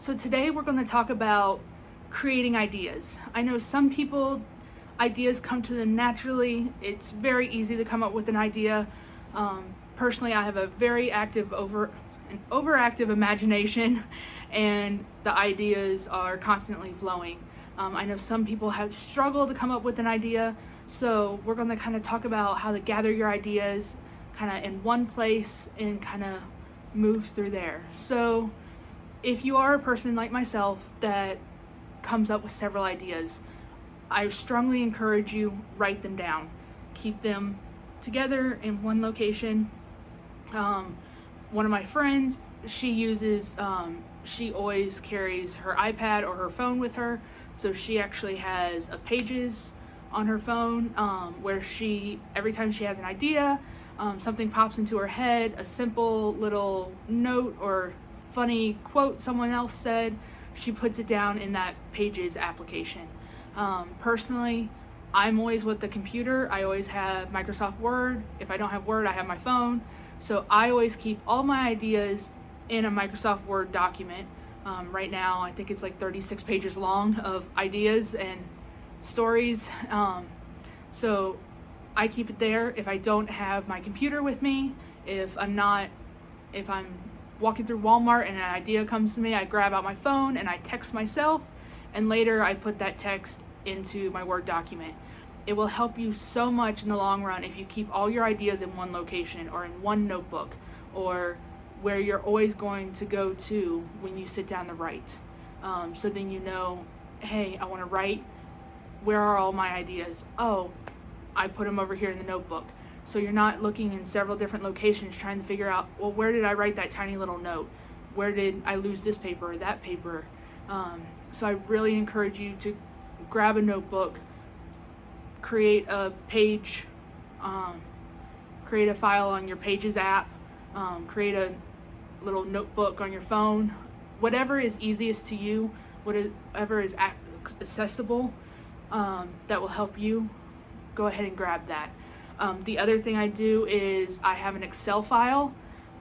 So today we're going to talk about creating ideas. I know some people, ideas come to them naturally. It's very easy to come up with an idea. Personally, I have a very overactive imagination, and the ideas are constantly flowing. I know some people have struggled to come up with an idea, so we're going to kind of talk about how to gather your ideas kind of in one place and kind of move through there. So if you are a person like myself that comes up with several ideas, I strongly encourage you, write them down. Keep them together in one location. One of my friends, she always carries her iPad or her phone with her, so she actually has a Pages on her phone where every time she has an idea, something pops into her head, a simple little note or funny quote someone else said, she puts it down in that Pages application. Personally, I'm always with the computer. I always have Microsoft Word. If I don't have Word, I have my phone. So I always keep all my ideas in a Microsoft Word document. Right now, I think it's like 36 pages long of ideas and stories. So I keep it there. If I don't have my computer with me, if I'm walking through Walmart and an idea comes to me, I grab out my phone and I text myself, and later I put that text into my Word document. It will help you so much in the long run if you keep all your ideas in one location or in one notebook, or where you're always going to go to when you sit down to write. So then you know, hey, I want to write. Where are all my ideas? Oh, I put them over here in the notebook. So you're not looking in several different locations trying to figure out, well, where did I write that tiny little note? Where did I lose this paper or that paper? So I really encourage you to grab a notebook, create a page, create a file on your Pages app, create a little notebook on your phone, whatever is easiest to you, whatever is accessible, that will help you. Go ahead and grab that. The other thing I do is I have an Excel file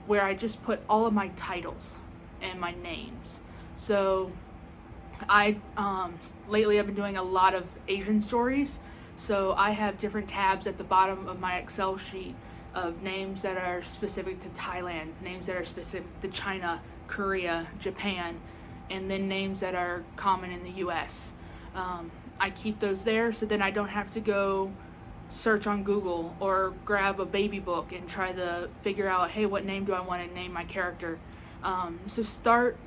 where I just put all of my titles and my names. So lately I've been doing a lot of Asian stories, so I have different tabs at the bottom of my Excel sheet of names that are specific to Thailand, names that are specific to China, Korea, Japan, and then names that are common in the US. I keep those there so then I don't have to go search on Google or grab a baby book and try to figure out, hey, what name do I want to name my character? So start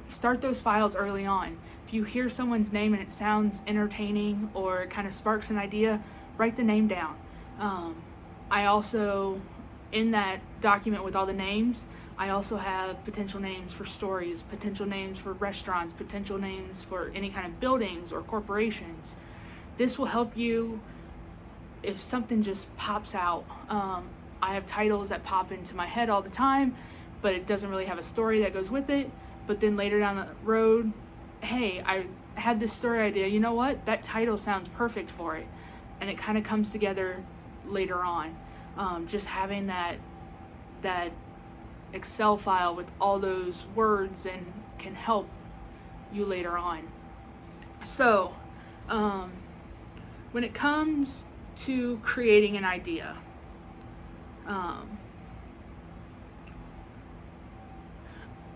those files early on. If you hear someone's name and it sounds entertaining or it kind of sparks an idea, write the name down. I also, in that document with all the names, I also have potential names for stories, potential names for restaurants, potential names for any kind of buildings or corporations. This will help you if something just pops out. I have titles that pop into my head all the time, but it doesn't really have a story that goes with it. But then later down the road, hey, I had this story idea. You know what? That title sounds perfect for it. And it kind of comes together later on. Just having that Excel file with all those words and can help you later on. So, when it comes to creating an idea,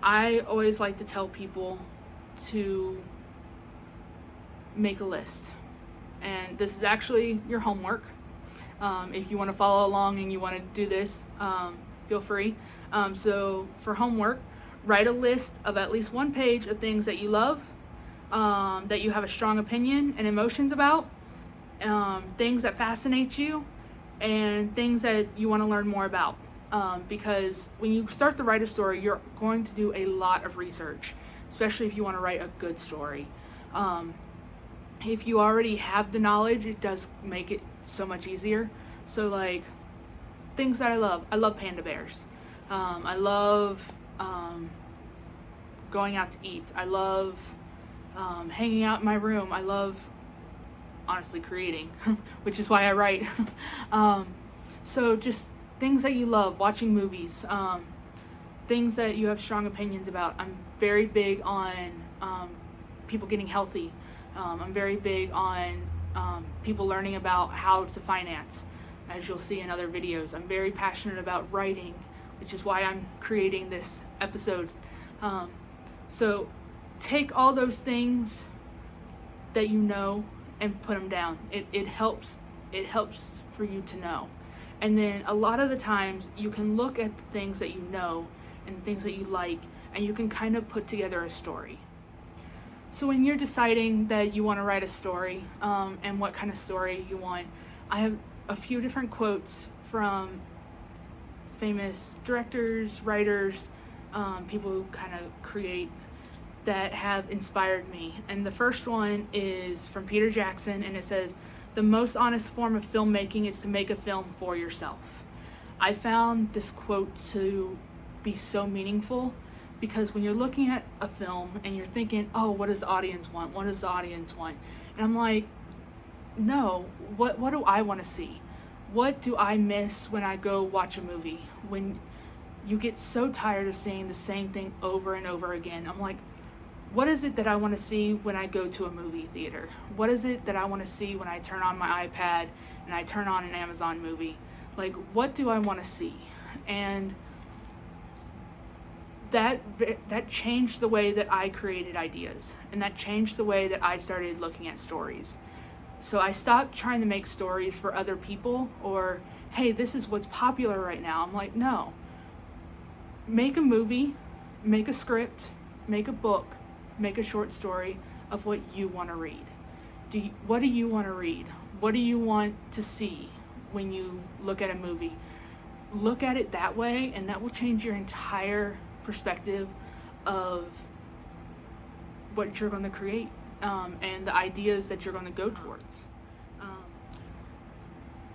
I always like to tell people to make a list. And this is actually your homework. If you want to follow along and you want to do this, feel free. So for homework, write a list of at least one page of things that you love, that you have a strong opinion and emotions about, things that fascinate you, and things that you want to learn more about. Because when you start to write a story, you're going to do a lot of research, especially if you want to write a good story. If you already have the knowledge, it does make it so much easier. So like, things that I love panda bears. I love going out to eat. I love hanging out in my room. I love, honestly, creating, which is why I write. So just things that you love, watching movies, things that you have strong opinions about. I'm very big on people getting healthy. I'm very big on people learning about how to finance, as you'll see in other videos. I'm very passionate about writing, which is why I'm creating this episode. So take all those things that you know and put them down. It helps for you to know. And then a lot of the times you can look at the things that you know and things that you like, and you can kind of put together a story. So when you're deciding that you want to write a story, and what kind of story you want, I have a few different quotes from famous directors, writers, people who kind of create, that have inspired me. And the first one is from Peter Jackson, and it says, "The most honest form of filmmaking is to make a film for yourself." I found this quote to be so meaningful, because when you're looking at a film and you're thinking, oh, what does the audience want? What does the audience want? And I'm like, no, what do I want to see? What do I miss when I go watch a movie? When you get so tired of seeing the same thing over and over again, I'm like, what is it that I want to see when I go to a movie theater? What is it that I want to see when I turn on my iPad and I turn on an Amazon movie? Like, what do I want to see? And that changed the way that I created ideas, and that changed the way that I started looking at stories. So I stopped trying to make stories for other people, or, hey, this is what's popular right now. I'm like, no. Make a movie, make a script, make a book, make a short story of what you want to read. What do you want to read? What do you want to see when you look at a movie? Look at it that way, and that will change your entire perspective of what you're going to create, and the ideas that you're going to go towards.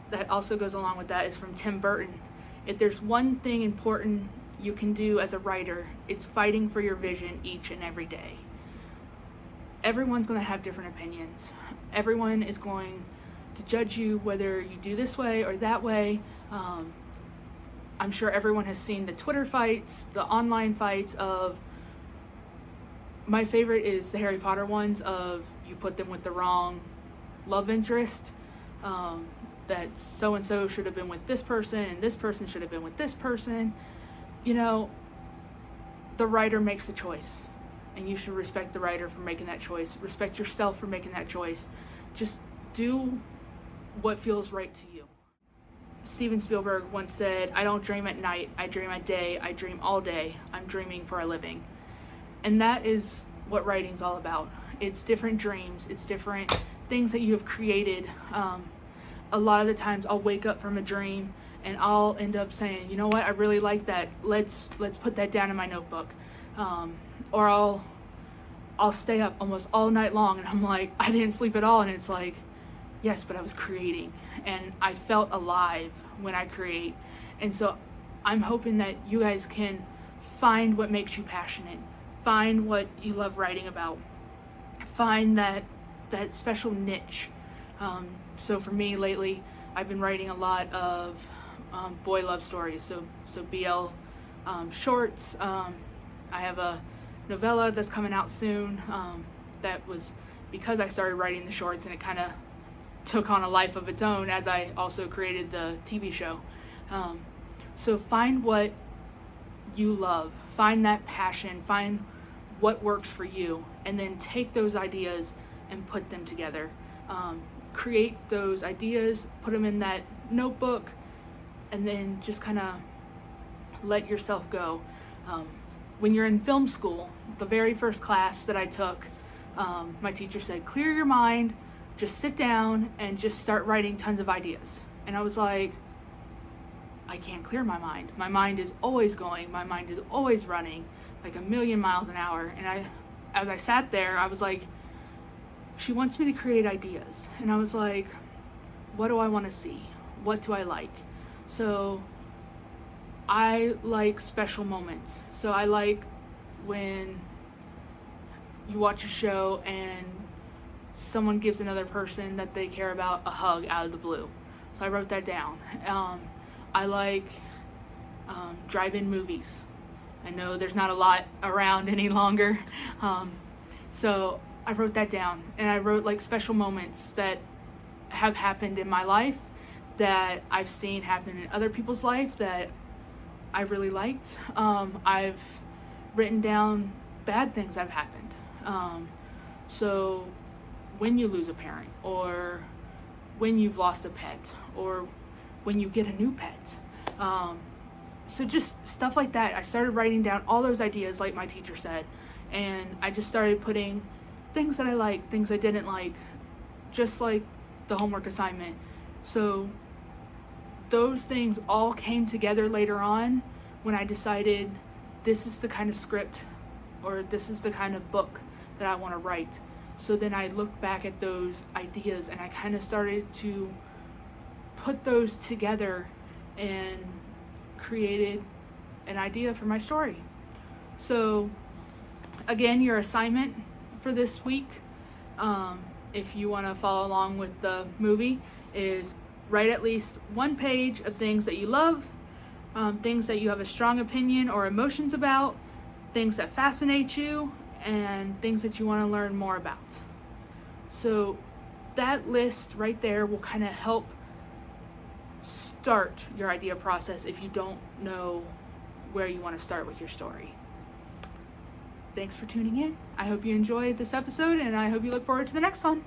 That also goes along with that is from Tim Burton. If there's one thing important you can do as a writer, it's fighting for your vision each and every day. Everyone's going to have different opinions. Everyone is going to judge you whether you do this way or that way. I'm sure everyone has seen the Twitter fights, the online fights of, my favorite is the Harry Potter ones of, you put them with the wrong love interest, that so-and-so should have been with this person and this person should have been with this person. You know, the writer makes a choice, and you should respect the writer for making that choice. Respect yourself for making that choice. Just do what feels right to you. Steven Spielberg once said, "I don't dream at night, I dream at day, I dream all day, I'm dreaming for a living." And that is what writing's all about. It's different dreams, it's different things that you have created. A lot of the times I'll wake up from a dream and I'll end up saying, you know what, I really like that, let's put that down in my notebook. Or I'll stay up almost all night long and I'm like, I didn't sleep at all, and it's like, yes, but I was creating, and I felt alive when I create. And so I'm hoping that you guys can find what makes you passionate, find what you love writing about, find that special niche. So for me lately, I've been writing a lot of boy love stories, so BL shorts. I have a novella that's coming out soon, that was because I started writing the shorts, and it kind of took on a life of its own as I also created the TV show. So find what you love, find that passion, find what works for you, and then take those ideas and put them together. Create those ideas, put them in that notebook, and then just kind of let yourself go. When you're in film school, the very first class that I took, my teacher said, clear your mind, just sit down and just start writing tons of ideas. And I was like, I can't clear my mind. My mind is always going. My mind is always running like 1,000,000 miles an hour. And as I sat there, I was like, she wants me to create ideas. And I was like, what do I want to see? What do I like? So I like special moments. So I like when you watch a show and someone gives another person that they care about a hug out of the blue. So I wrote that down. I like drive-in movies. I know there's not a lot around any longer. So I wrote that down, and I wrote like special moments that have happened in my life that I've seen happen in other people's life that I really liked. I've written down bad things that have happened. So when you lose a parent, or when you've lost a pet, or when you get a new pet. So just stuff like that. I started writing down all those ideas like my teacher said, and I just started putting things that I liked, things I didn't like, just like the homework assignment. So those things all came together later on when I decided this is the kind of script, or this is the kind of book that I want to write. So then I looked back at those ideas and I kind of started to put those together and created an idea for my story. So again, your assignment for this week, if you want to follow along with the movie, is write at least one page of things that you love, things that you have a strong opinion or emotions about, things that fascinate you, and things that you want to learn more about. So that list right there will kind of help start your idea process if you don't know where you want to start with your story. Thanks for tuning in. I hope you enjoyed this episode, and I hope you look forward to the next one.